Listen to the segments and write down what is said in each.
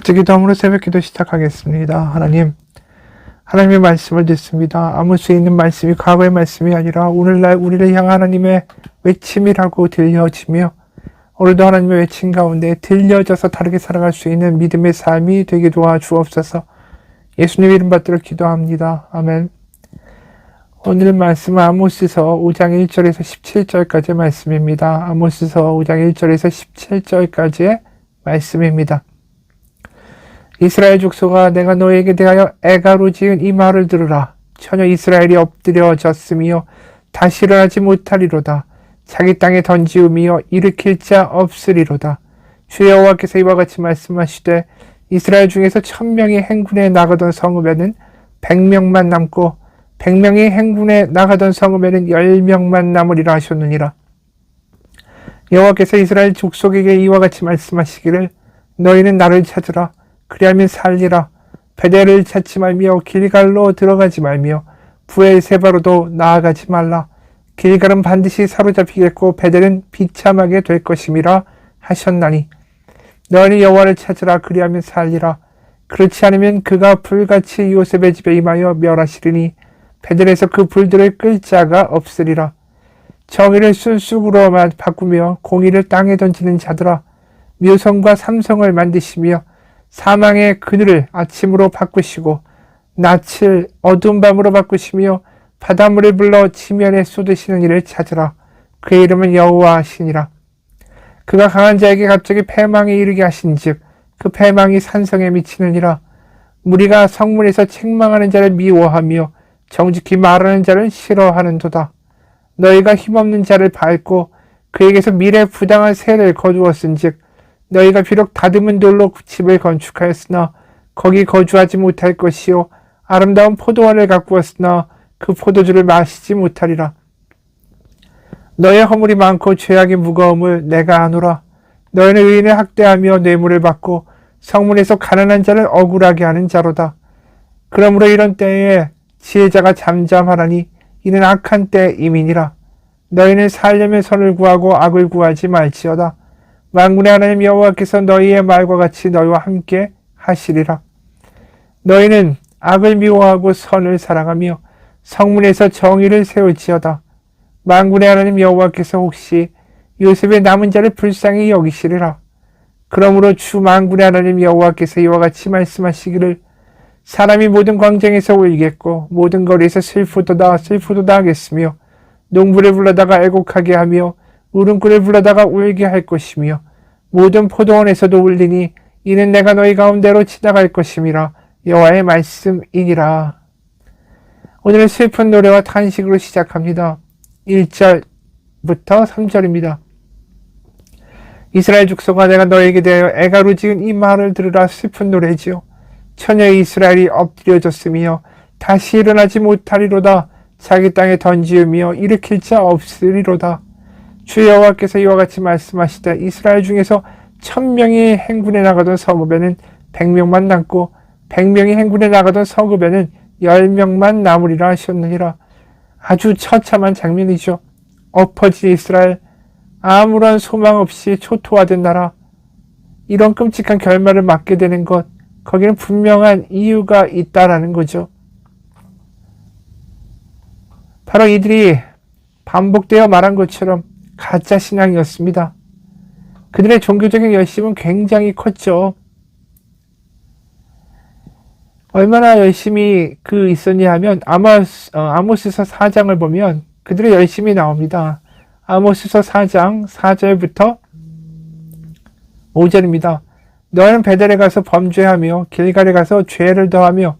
같이 기도함으로 새벽 기도 시작하겠습니다. 하나님의 말씀을 듣습니다. 아무 수 있는 말씀이 과거의 말씀이 아니라 오늘날 우리를 향한 하나님의 외침이라고 들려지며 오늘도 하나님의 외침 가운데 들려져서 다르게 살아갈 수 있는 믿음의 삶이 되게 도와주옵소서. 예수님 이름 받들어 기도합니다. 아멘. 오늘 말씀은 아모스서 5장 1절에서 17절까지의 말씀입니다. 아모스서 5장 1절에서 17절까지의 말씀입니다. 이스라엘 족속아, 내가 너에게 대하여 애가로 지은 이 말을 들으라. 처녀 이스라엘이 엎드려졌으며 다시 일어나지 못하리로다. 자기 땅에 던지우며 일으킬 자 없으리로다. 주 여호와께서 이와 같이 말씀하시되 이스라엘 중에서 1000명이 행군에 나가던 성읍에는 100명만 남고 100명이 행군에 나가던 성읍에는 10명만 남으리라 하셨느니라. 여호와께서 이스라엘 족속에게 이와 같이 말씀하시기를 너희는 나를 찾으라. 그리하면 살리라. 베델을 찾지 말며 길갈로 들어가지 말며 브엘세바로도 나아가지 말라. 길갈은 반드시 사로잡히겠고 베델은 비참하게 될 것임이라 하셨나니 너희는 여호와를 찾으라. 그리하면 살리라. 그렇지 않으면 그가 불같이 요셉의 집에 임하여 멸하시리니 베델에서 그 불들을 끌 자가 없으리라. 정의를 순쑥으로만 바꾸며 공의를 땅에 던지는 자들아, 묘성과 삼성을 만드시며 사망의 그늘을 아침으로 바꾸시고 낯을 어두운 밤으로 바꾸시며 바닷물을 불러 지면에 쏟으시는 이를 찾으라. 그의 이름은 여호와시니라. 그가 강한 자에게 갑자기 패망에 이르게 하신즉 그 패망이 산성에 미치느니라. 무리가 성문에서 책망하는 자를 미워하며 정직히 말하는 자를 싫어하는도다. 너희가 힘없는 자를 밟고 그에게서 미래 부당한 세를 거두었은즉 너희가 비록 다듬은 돌로 집을 건축하였으나 거기 거주하지 못할 것이요 아름다운 포도원을 가꾸었으나 그 포도주를 마시지 못하리라. 너의 허물이 많고 죄악의 무거움을 내가 아노라. 너희는 의인을 학대하며 뇌물을 받고 성문에서 가난한 자를 억울하게 하는 자로다. 그러므로 이런 때에 지혜자가 잠잠하라니 이는 악한 때임이니라. 너희는 살려면 선을 구하고 악을 구하지 말지어다. 만군의 하나님 여호와께서 너희의 말과 같이 너희와 함께 하시리라. 너희는 악을 미워하고 선을 사랑하며 성문에서 정의를 세울지어다. 만군의 하나님 여호와께서 혹시 요셉의 남은 자를 불쌍히 여기시리라. 그러므로 주 만군의 하나님 여호와께서 이와 같이 말씀하시기를 사람이 모든 광장에서 울겠고 모든 거리에서 슬프도다 하겠으며 농부를 불러다가 애곡하게 하며 울음꾼을 불러다가 울게 할 것이며 모든 포도원에서도 울리니 이는 내가 너희 가운데로 지나갈 것임이라. 여호와의 말씀이니라. 오늘은 슬픈 노래와 탄식으로 시작합니다. 1절부터 3절입니다. 이스라엘 족속아, 내가 너에게 대하여 애가로 지은 이 말을 들으라. 슬픈 노래지요. 처녀 이스라엘이 엎드려졌으며 다시 일어나지 못하리로다. 자기 땅에 던지우며 일으킬 자 없으리로다. 주 여호와께서 이와 같이 말씀하시되 이스라엘 중에서 1000명이 행군에 나가던 성읍에는 100명만 남고 100명이 행군에 나가던 성읍에는 10명만 남으리라 하셨느니라. 아주 처참한 장면이죠. 엎어진 이스라엘, 아무런 소망 없이 초토화된 나라, 이런 끔찍한 결말을 맞게 되는 것, 거기는 분명한 이유가 있다라는 거죠. 바로 이들이 반복되어 말한 것처럼 가짜 신앙이었습니다. 그들의 종교적인 열심은 굉장히 컸죠. 얼마나 열심히 있었냐 하면 아모스서 4장을 보면 그들의 열심이 나옵니다. 아모스서 4장 4절부터 5절입니다. 너는 베델에 가서 범죄하며 길갈에 가서 죄를 더하며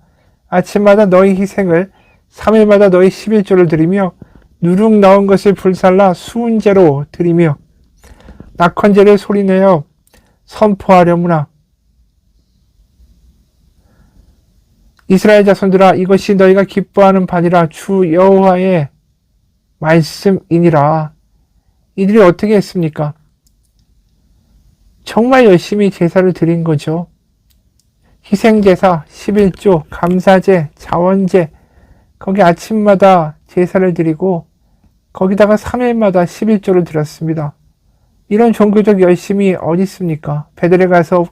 아침마다 너희 희생을 3일마다 너희 11조를 드리며 누룩 넣은 것을 불살라 수은제로 드리며 낙헌제를 소리내어 선포하려무나. 이스라엘 자손들아, 이것이 너희가 기뻐하는 바니라. 주 여호와의 말씀이니라. 이들이 어떻게 했습니까? 정말 열심히 제사를 드린 거죠. 희생제사, 11조, 감사제, 자원제, 거기 아침마다 제사를 드리고 거기다가 3일마다 11조를 드렸습니다. 이런 종교적 열심이 어디 있습니까? 베델에 가서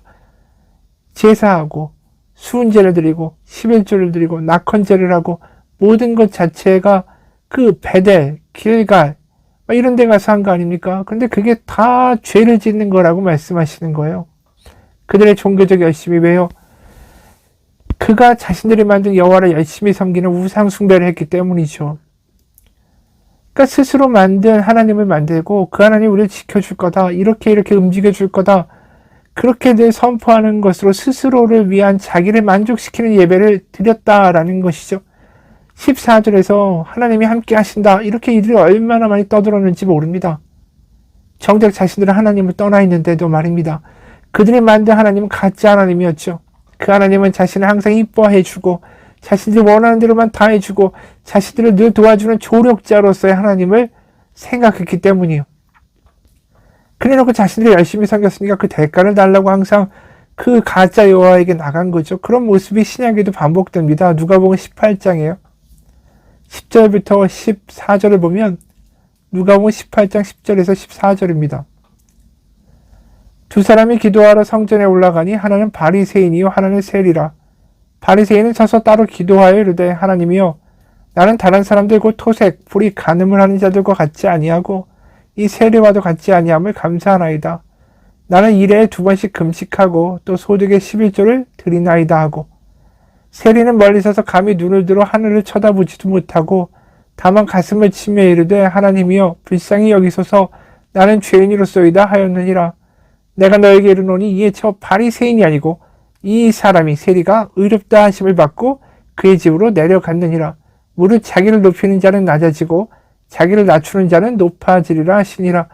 제사하고 수은제를 드리고 11조를 드리고 낙헌제를 하고 모든 것 자체가 그 베델, 길갈 이런 데 가서 한 거 아닙니까? 근데 그게 다 죄를 짓는 거라고 말씀하시는 거예요. 그들의 종교적 열심이 왜요? 그가 자신들이 만든 여호와를 열심히 섬기는 우상 숭배를 했기 때문이죠. 그러니까 스스로 만든 하나님을 만들고 그 하나님 우리를 지켜줄 거다. 이렇게 움직여줄 거다. 그렇게 늘 선포하는 것으로 스스로를 위한 자기를 만족시키는 예배를 드렸다라는 것이죠. 14절에서 하나님이 함께 하신다. 이렇게 이들이 얼마나 많이 떠들었는지 모릅니다. 정작 자신들은 하나님을 떠나 있는데도 말입니다. 그들이 만든 하나님은 가짜 하나님이었죠. 그 하나님은 자신을 항상 이뻐해주고 자신들이 원하는 대로만 다 해주고 자신들을 늘 도와주는 조력자로서의 하나님을 생각했기 때문이에요. 그래놓고 자신들이 열심히 섬겼으니까 그 대가를 달라고 항상 그 가짜 여호와에게 나간 거죠. 그런 모습이 신약에도 반복됩니다. 누가복음 18장이에요. 10절부터 14절을 보면 누가복음 18장 10절에서 14절입니다. 두 사람이 기도하러 성전에 올라가니 하나는 바리새인이요 하나는 세리라. 바리새인은 서서 따로 기도하여 이르되 하나님이여 나는 다른 사람들 곧 토색, 불이 간음을 하는 자들과 같지 아니하고 이 세리와도 같지 아니함을 감사하나이다. 나는 일해에 2번씩 금식하고 또 소득의 11조를 드리나이다 하고 세리는 멀리 서서 감히 눈을 들어 하늘을 쳐다보지도 못하고 다만 가슴을 치며 이르되 하나님이여 불쌍히 여기소서 나는 죄인이로소이다 하였느니라. 내가 너에게 이르노니 이에 저 바리새인이 아니고 이 사람이 세리가 의롭다 하심을 받고 그의 집으로 내려갔느니라. 무릇 자기를 높이는 자는 낮아지고 자기를 낮추는 자는 높아지리라 하시니라.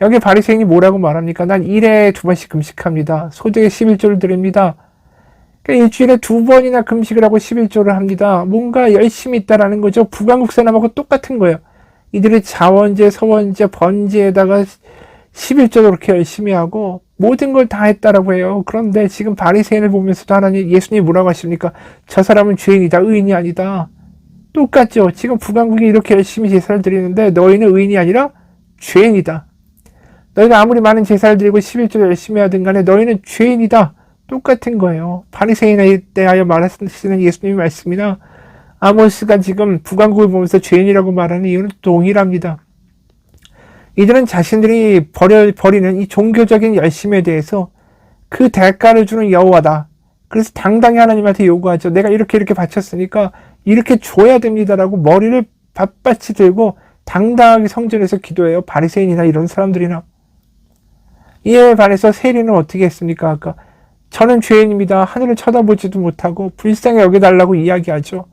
여기 바리새인이 뭐라고 말합니까? 난 일해에 2번씩 금식합니다. 소득의 11조를 드립니다. 그러니까 일주일에 2번이나 금식을 하고 11조를 합니다. 뭔가 열심히 있다라는 거죠. 북왕국 사람하고 똑같은 거예요. 이들이 자원제, 서원제, 번제에다가 11조도 그렇게 열심히 하고 모든 걸 다 했다라고 해요. 그런데 지금 바리새인을 보면서도 하나님, 예수님이 뭐라고 하십니까? 저 사람은 죄인이다, 의인이 아니다. 똑같죠. 지금 북왕국이 이렇게 열심히 제사를 드리는데 너희는 의인이 아니라 죄인이다. 너희가 아무리 많은 제사를 드리고 11조를 열심히 하든 간에 너희는 죄인이다. 똑같은 거예요. 바리새인에 대하여 말하시는 예수님의 말씀이나 아모스가 지금 북왕국을 보면서 죄인이라고 말하는 이유는 동일합니다. 이들은 자신들이 버리는 이 종교적인 열심에 대해서 그 대가를 주는 여호와다. 그래서 당당히 하나님한테 요구하죠. 내가 이렇게 바쳤으니까 이렇게 줘야 됩니다라고 머리를 빳빳이 들고 당당하게 성전에서 기도해요. 바리새인이나 이런 사람들이나. 이에 반해서 세리는 어떻게 했습니까? 아까 저는 죄인입니다. 하늘을 쳐다보지도 못하고 불쌍히 여겨달라고 이야기하죠.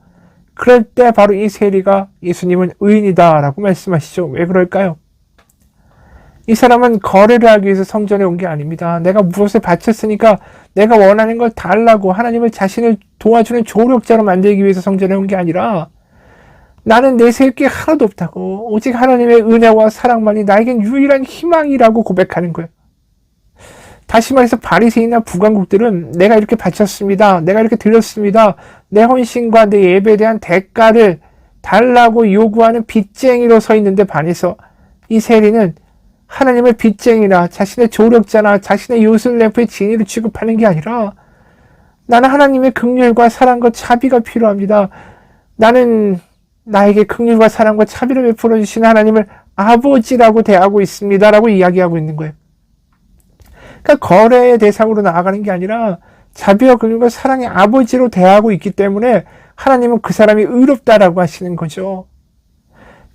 그럴 때 바로 이 세리가 예수님은 의인이다 라고 말씀하시죠. 왜 그럴까요? 이 사람은 거래를 하기 위해서 성전에 온 게 아닙니다. 내가 무엇을 바쳤으니까 내가 원하는 걸 달라고 하나님을 자신을 도와주는 조력자로 만들기 위해서 성전에 온 게 아니라 나는 내세울 게 하나도 없다고 오직 하나님의 은혜와 사랑만이 나에겐 유일한 희망이라고 고백하는 거예요. 다시 말해서 바리새인이나 북왕국들은 내가 이렇게 바쳤습니다. 내가 이렇게 드렸습니다. 내 헌신과 내 예배에 대한 대가를 달라고 요구하는 빚쟁이로 서 있는데 반해서 이 세리는 하나님의 빚쟁이나 자신의 조력자나 자신의 요술램프의 진위를 취급하는 게 아니라 나는 하나님의 긍휼과 사랑과 자비가 필요합니다. 나는 나에게 긍휼과 사랑과 자비를 베풀어 주시는 하나님을 아버지라고 대하고 있습니다. 라고 이야기하고 있는 거예요. 그러니까 거래의 대상으로 나아가는 게 아니라 자비와 긍휼과 사랑의 아버지로 대하고 있기 때문에 하나님은 그 사람이 의롭다라고 하시는 거죠.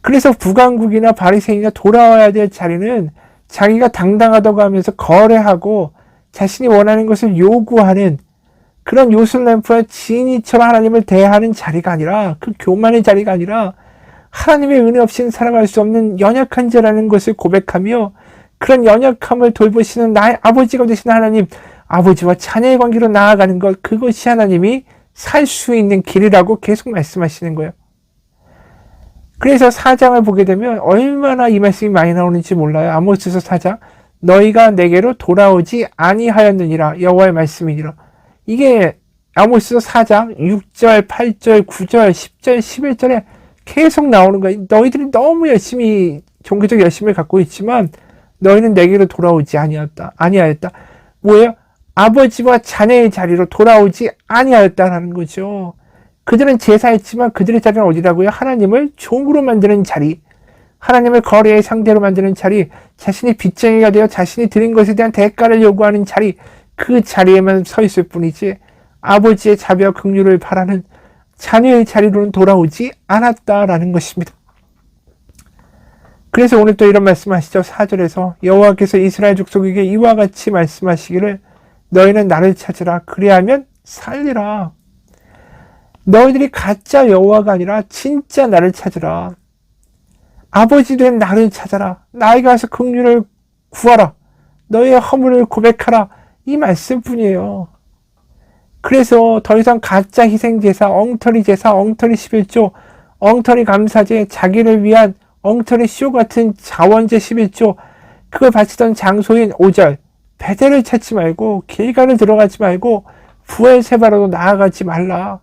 그래서 북왕국이나 바리새인이나 돌아와야 될 자리는 자기가 당당하다고 하면서 거래하고 자신이 원하는 것을 요구하는 그런 요술램프와 진이처럼 하나님을 대하는 자리가 아니라 그 교만의 자리가 아니라 하나님의 은혜 없이는 살아갈 수 없는 연약한 자라는 것을 고백하며 그런 연약함을 돌보시는 나의 아버지가 되시는 하나님, 아버지와 자녀의 관계로 나아가는 것, 그것이 하나님이 살 수 있는 길이라고 계속 말씀하시는 거예요. 그래서 4장을 보게 되면 얼마나 이 말씀이 많이 나오는지 몰라요. 아모스서 4장 너희가 내게로 돌아오지 아니하였느니라 여호와의 말씀이니라. 이게 아모스서 4장 6절, 8절, 9절, 10절, 11절에 계속 나오는 거예요. 너희들이 너무 열심히 종교적 열심을 갖고 있지만 너희는 내게로 돌아오지 아니하였다. 뭐예요? 아버지와 자녀의 자리로 돌아오지 아니하였다라는 거죠. 그들은 제사했지만 그들의 자리는 어디라고요? 하나님을 종으로 만드는 자리, 하나님을 거래의 상대로 만드는 자리, 자신이 빚쟁이가 되어 자신이 드린 것에 대한 대가를 요구하는 자리, 그 자리에만 서 있을 뿐이지 아버지의 자비와 긍휼을 바라는 자녀의 자리로는 돌아오지 않았다라는 것입니다. 그래서 오늘 또 이런 말씀하시죠. 4절에서 여호와께서 이스라엘 족속에게 이와 같이 말씀하시기를 너희는 나를 찾으라 그리하면 살리라. 너희들이 가짜 여호와가 아니라 진짜 나를 찾으라. 아버지 된 나를 찾아라. 나에게 와서 긍휼을 구하라. 너희의 허물을 고백하라. 이 말씀뿐이에요. 그래서 더 이상 가짜 희생제사, 엉터리 제사, 엉터리 11조, 엉터리 감사제, 자기를 위한 엉터리 쇼 같은 자원제 11조, 그걸 바치던 장소인 5절, 베델을 찾지 말고 길가를 들어가지 말고 부엘세바로 나아가지 말라.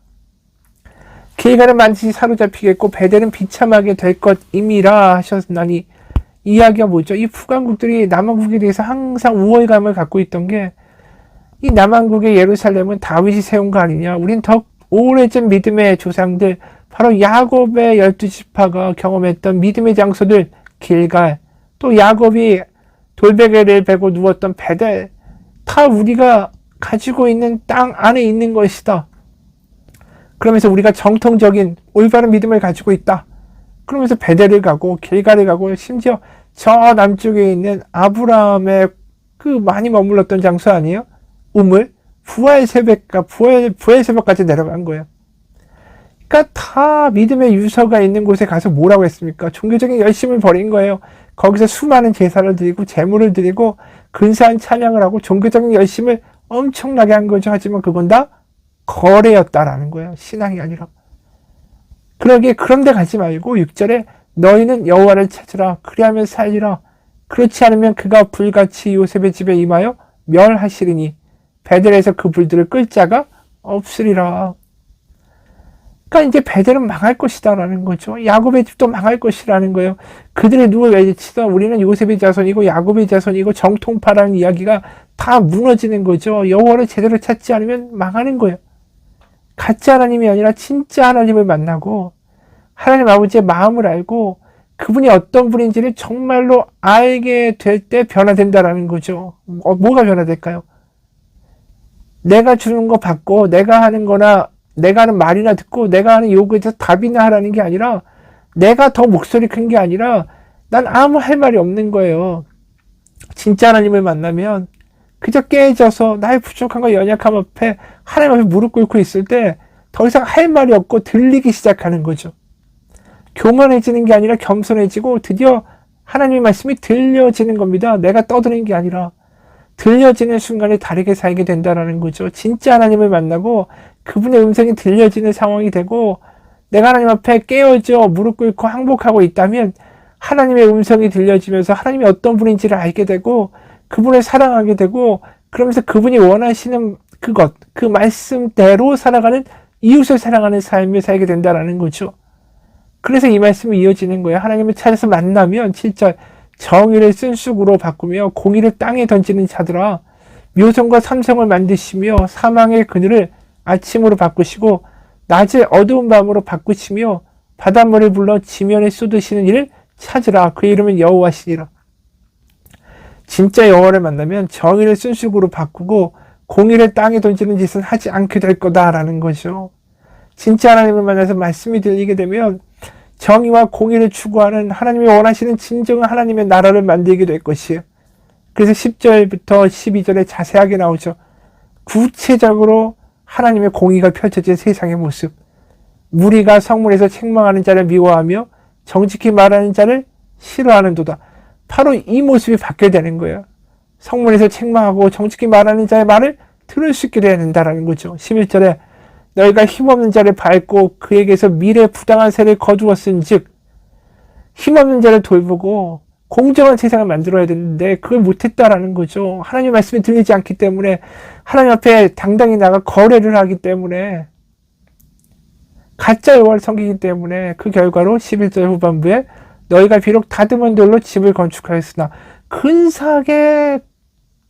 길가는 반드시 사로잡히겠고 베델은 비참하게 될 것임이라 하셨나니, 이야기가 뭐죠? 이 북왕국들이 남왕국에 대해서 항상 우월감을 갖고 있던 게, 이 남왕국의 예루살렘은 다윗이 세운 거 아니냐, 우린 더 오래전 믿음의 조상들, 바로 야곱의 12지파가 경험했던 믿음의 장소들 길갈, 또 야곱이 돌베개를 베고 누웠던 베델, 다 우리가 가지고 있는 땅 안에 있는 것이다. 그러면서 우리가 정통적인 올바른 믿음을 가지고 있다. 그러면서 베델을 가고 길갈을 가고 심지어 저 남쪽에 있는 아브라함의 그 많이 머물렀던 장소 아니에요? 우물, 부엘세바까지 내려간 거예요. 그러니까 다 믿음의 유서가 있는 곳에 가서 뭐라고 했습니까? 종교적인 열심을 벌인 거예요. 거기서 수많은 제사를 드리고 재물을 드리고 근사한 찬양을 하고 종교적인 열심을 엄청나게 한 거죠. 하지만 그건 다 거래였다라는 거예요. 신앙이 아니라. 그런데 가지 말고 6절에 너희는 여호와를 찾으라 그리하면 살리라. 그렇지 않으면 그가 불같이 요셉의 집에 임하여 멸하시리니 베델에서 그 불들을 끌 자가 없으리라. 그러니까 이제 베델은 망할 것이다라는 거죠. 야곱의 집도 망할 것이라는 거예요. 그들의 누굴 외치던 우리는 요셉의 자손이고 야곱의 자손이고 정통파라는 이야기가 다 무너지는 거죠. 여호와를 제대로 찾지 않으면 망하는 거예요. 가짜 하나님이 아니라 진짜 하나님을 만나고 하나님 아버지의 마음을 알고 그분이 어떤 분인지를 정말로 알게 될 때 변화된다라는 거죠. 뭐가 변화될까요? 내가 주는 거 받고 내가 하는 거나 내가 하는 말이나 듣고 내가 하는 요구에 대해서 답이나 하라는 게 아니라, 내가 더 목소리 큰 게 아니라 난 아무 할 말이 없는 거예요. 진짜 하나님을 만나면 그저 깨져서 나의 부족함과 연약함 앞에 하나님 앞에 무릎 꿇고 있을 때 더 이상 할 말이 없고 들리기 시작하는 거죠. 교만해지는 게 아니라 겸손해지고 드디어 하나님의 말씀이 들려지는 겁니다. 내가 떠드는 게 아니라 들려지는 순간에 다르게 살게 된다는 거죠. 진짜 하나님을 만나고 그분의 음성이 들려지는 상황이 되고 내가 하나님 앞에 깨어져 무릎 꿇고 항복하고 있다면 하나님의 음성이 들려지면서 하나님이 어떤 분인지를 알게 되고 그분을 사랑하게 되고, 그러면서 그분이 원하시는 그것, 그 말씀대로 살아가는, 이웃을 사랑하는 삶을 살게 된다는 거죠. 그래서 이 말씀이 이어지는 거예요. 하나님을 찾아서 만나면 7절 정의를 쓴쑥으로 바꾸며 공의를 땅에 던지는 자들아, 묘성과 삼성을 만드시며 사망의 그늘을 아침으로 바꾸시고 낮을 어두운 밤으로 바꾸시며 바닷물을 불러 지면에 쏟으시는 이를 찾으라. 그 이름은 여호와시니라. 진짜 여호와를 만나면 정의를 쓴쑥으로 바꾸고 공의를 땅에 던지는 짓은 하지 않게 될 거다라는 거죠. 진짜 하나님을 만나서 말씀이 들리게 되면 정의와 공의를 추구하는 하나님이 원하시는 진정한 하나님의 나라를 만들게 될 것이에요. 그래서 10절부터 12절에 자세하게 나오죠. 구체적으로 하나님의 공의가 펼쳐진 세상의 모습. 무리가 성문에서 책망하는 자를 미워하며 정직히 말하는 자를 싫어하는도다. 바로 이 모습이 바뀌게 되는 거예요. 성문에서 책망하고 정직히 말하는 자의 말을 들을 수 있게 되어야 된다는 거죠. 11절에 너희가 힘없는 자를 밟고 그에게서 미래 부당한 세를 거두었은 즉, 힘없는 자를 돌보고 공정한 세상을 만들어야 되는데 그걸 못했다라는 거죠. 하나님의 말씀이 들리지 않기 때문에, 하나님 앞에 당당히 나가 거래를 하기 때문에, 가짜 여호와를 섬기기 때문에 그 결과로 11절 후반부에 너희가 비록 다듬은 돌로 집을 건축하였으나, 근사하게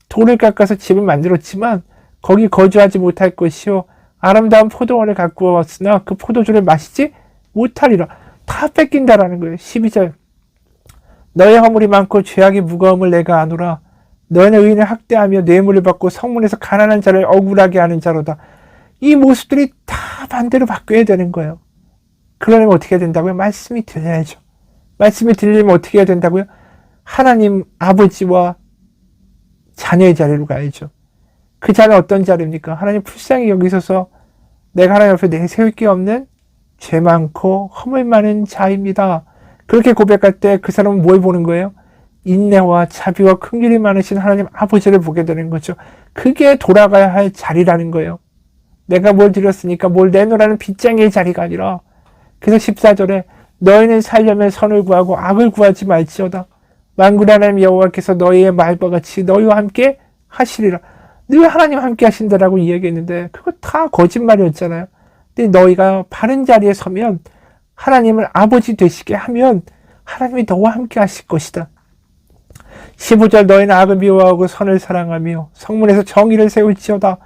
돌을 깎아서 집을 만들었지만 거기 거주하지 못할 것이요 아름다운 포도원을 갖고 왔으나 그 포도주를 마시지 못하리라. 다 뺏긴다라는 거예요. 12절. 너의 허물이 많고 죄악의 무거움을 내가 아노라. 너희는 의인을 학대하며 뇌물을 받고 성문에서 가난한 자를 억울하게 하는 자로다. 이 모습들이 다 반대로 바뀌어야 되는 거예요. 그러려면 어떻게 해야 된다고요? 말씀이 들려야죠. 말씀이 들리면 어떻게 해야 된다고요? 하나님 아버지와 자녀의 자리로 가야죠. 그 자는 어떤 자리입니까? 하나님 불쌍히 여기셔서 내가 하나님 앞에 내세울 게 없는 죄 많고 허물 많은 자입니다. 그렇게 고백할 때 그 사람은 뭘 보는 거예요? 인내와 자비와 긍휼이 많으신 하나님 아버지를 보게 되는 거죠. 그게 돌아가야 할 자리라는 거예요. 내가 뭘 드렸으니까 뭘 내놓으라는 빚쟁이의 자리가 아니라, 그래서 14절에 너희는 살려면 선을 구하고 악을 구하지 말지어다. 만군의 하나님 여호와께서 너희의 말과 같이 너희와 함께 하시리라. 늘 하나님 함께 하신다라고 이야기했는데 그거 다 거짓말이었잖아요. 근데 너희가 바른 자리에 서면, 하나님을 아버지 되시게 하면 하나님이 너와 함께 하실 것이다. 15절 너희는 악을 미워하고 선을 사랑하며 성문에서 정의를 세울지어다.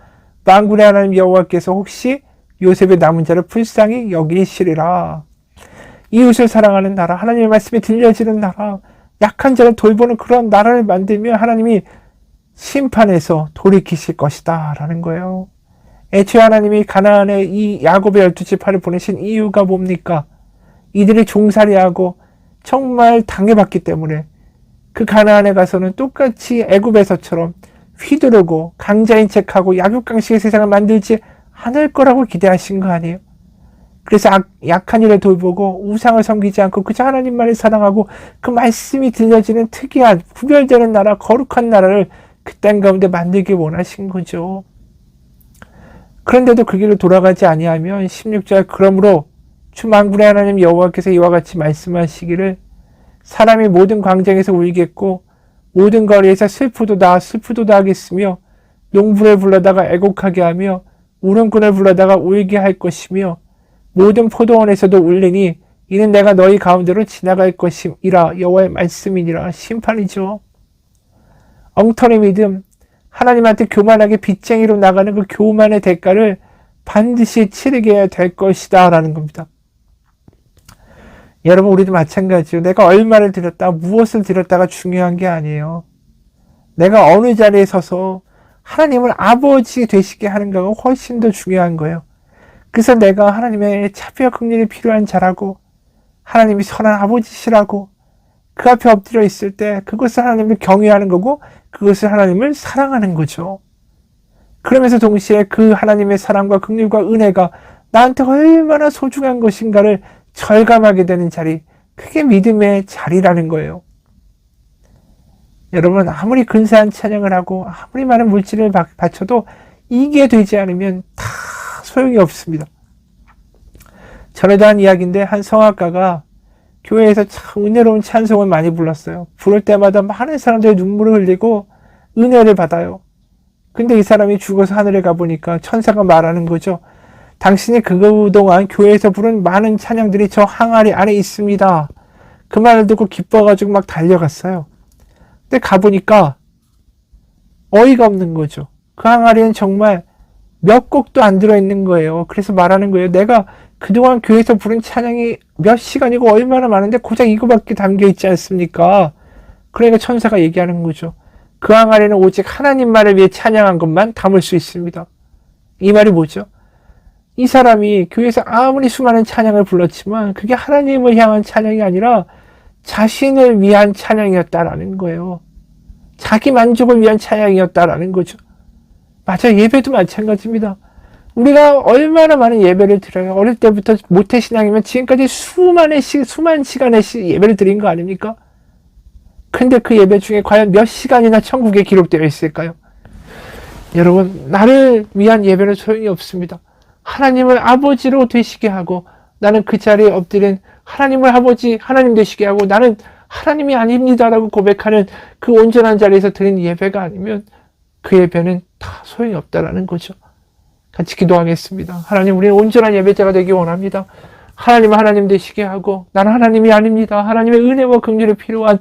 만군의 하나님 여호와께서 혹시 요셉의 남은 자를 불쌍히 여기시리라. 이웃을 사랑하는 나라, 하나님의 말씀이 들려지는 나라, 약한 자를 돌보는 그런 나라를 만들면 하나님이 심판에서 돌이키실 것이다 라는 거예요. 애초에 하나님이 가나안에 이 야곱의 12지파를 보내신 이유가 뭡니까? 이들이 종살이하고 정말 당해봤기 때문에 그 가나안에 가서는 똑같이 애굽에서처럼 휘두르고 강자인 척하고 약육강식의 세상을 만들지 않을 거라고 기대하신 거 아니에요? 그래서 약한 이를 돌보고 우상을 섬기지 않고 그저 하나님만을 사랑하고 그 말씀이 들려지는 특이한 구별되는 나라, 거룩한 나라를 그 땅 가운데 만들기 원하신 거죠. 그런데도 그 길로 돌아가지 아니하면 16절 그러므로 주 만군의 하나님 여호와께서 이와 같이 말씀하시기를 사람이 모든 광장에서 울겠고 모든 거리에서 슬프도다 슬프도다 하겠으며 농부를 불러다가 애곡하게 하며 우렁꾼을 불러다가 울게 할 것이며 모든 포도원에서도 울리니 이는 내가 너희 가운데로 지나갈 것임이라. 여호와의 말씀이니라. 심판이죠. 엉터리 믿음, 하나님한테 교만하게 빚쟁이로 나가는 그 교만의 대가를 반드시 치르게 될 것이다 라는 겁니다. 여러분, 우리도 마찬가지요. 내가 얼마를 드렸다, 무엇을 드렸다가 중요한 게 아니에요. 내가 어느 자리에 서서 하나님을 아버지 되시게 하는가가 훨씬 더 중요한 거예요. 그래서 내가 하나님의 자비와 긍휼이 필요한 자라고, 하나님이 선한 아버지시라고 그 앞에 엎드려 있을 때 그것을 하나님을 경외하는 거고 그것을 하나님을 사랑하는 거죠. 그러면서 동시에 그 하나님의 사랑과 긍휼과 은혜가 나한테 얼마나 소중한 것인가를 절감하게 되는 자리, 그게 믿음의 자리라는 거예요. 여러분, 아무리 근사한 찬양을 하고 아무리 많은 물질을 바쳐도 이게 되지 않으면 다 소용이 없습니다. 전에도 한 이야기인데 한 성악가가 교회에서 참 은혜로운 찬송을 많이 불렀어요. 부를 때마다 많은 사람들이 눈물을 흘리고 은혜를 받아요. 근데 이 사람이 죽어서 하늘에 가보니까 천사가 말하는 거죠. 당신이 그동안 교회에서 부른 많은 찬양들이 저 항아리 안에 있습니다. 그 말을 듣고 기뻐가지고 막 달려갔어요. 근데 가보니까 어이가 없는 거죠. 그 항아리엔 정말 몇 곡도 안 들어있는 거예요. 그래서 말하는 거예요. 내가 그동안 교회에서 부른 찬양이 몇 시간이고 얼마나 많은데 고작 이거밖에 담겨있지 않습니까? 그러니까 천사가 얘기하는 거죠. 그 항아리는 오직 하나님만을 위해 찬양한 것만 담을 수 있습니다. 이 말이 뭐죠? 이 사람이 교회에서 아무리 수많은 찬양을 불렀지만 그게 하나님을 향한 찬양이 아니라 자신을 위한 찬양이었다라는 거예요. 자기 만족을 위한 찬양이었다라는 거죠. 맞아요. 예배도 마찬가지입니다. 우리가 얼마나 많은 예배를 드려요. 어릴 때부터 모태신앙이면 지금까지 수만 시간의 예배를 드린 거 아닙니까? 근데 그 예배 중에 과연 몇 시간이나 천국에 기록되어 있을까요? 여러분, 나를 위한 예배는 소용이 없습니다. 하나님을 아버지로 되시게 하고 나는 그 자리에 엎드린 하나님을 아버지, 하나님 되시게 하고 나는 하나님이 아닙니다라고 고백하는 그 온전한 자리에서 드린 예배가 아니면 그 예배는 다 소용이 없다라는 거죠. 같이 기도하겠습니다. 하나님, 우리는 온전한 예배자가 되기 원합니다. 하나님은 하나님 되시게 하고 나는 하나님이 아닙니다. 하나님의 은혜와 긍휼이 필요한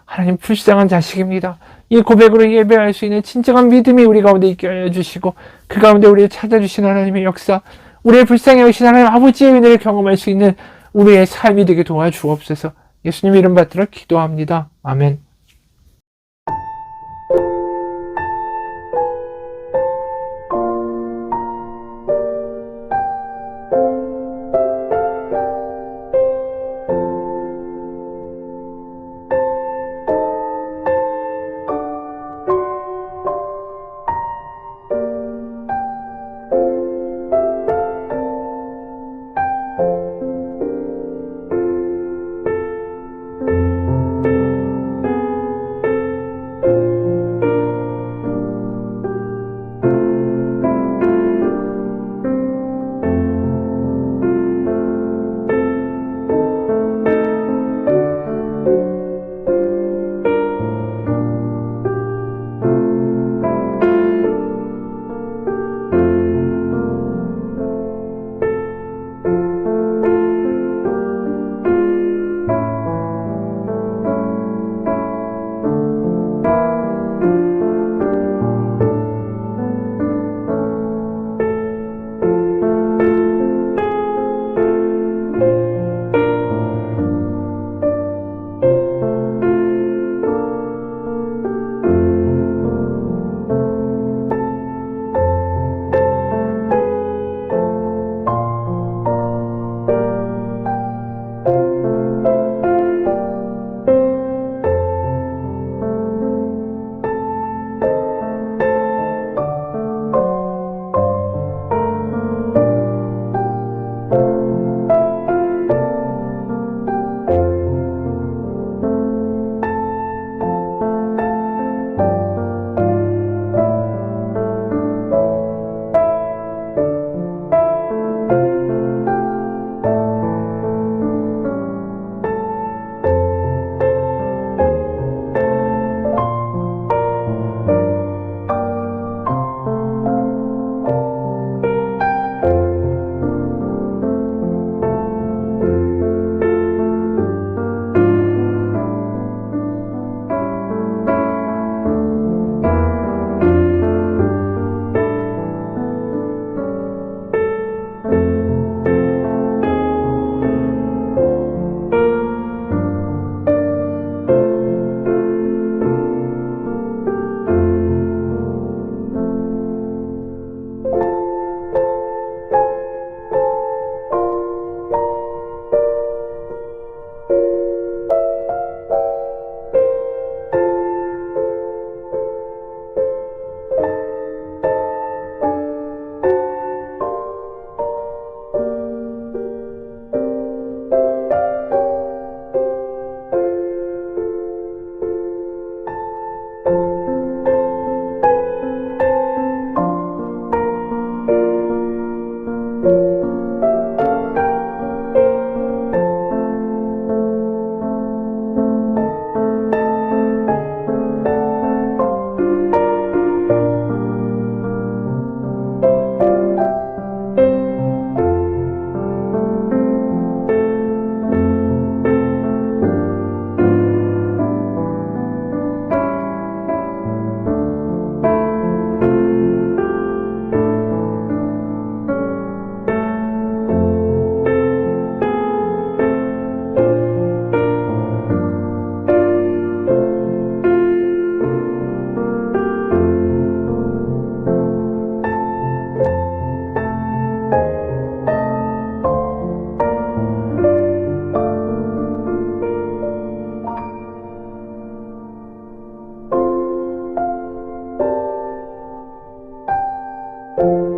하나님 불쌍한 자식입니다. 이 고백으로 예배할 수 있는 진정한 믿음이 우리 가운데 있게 하여 주시고 그 가운데 우리를 찾아주신 하나님의 역사, 우리의 불쌍히 여기신 하나님 아버지의 은혜를 경험할 수 있는 우리의 삶이 되게 도와주옵소서. 예수님 이름 받들어 기도합니다. 아멘. you.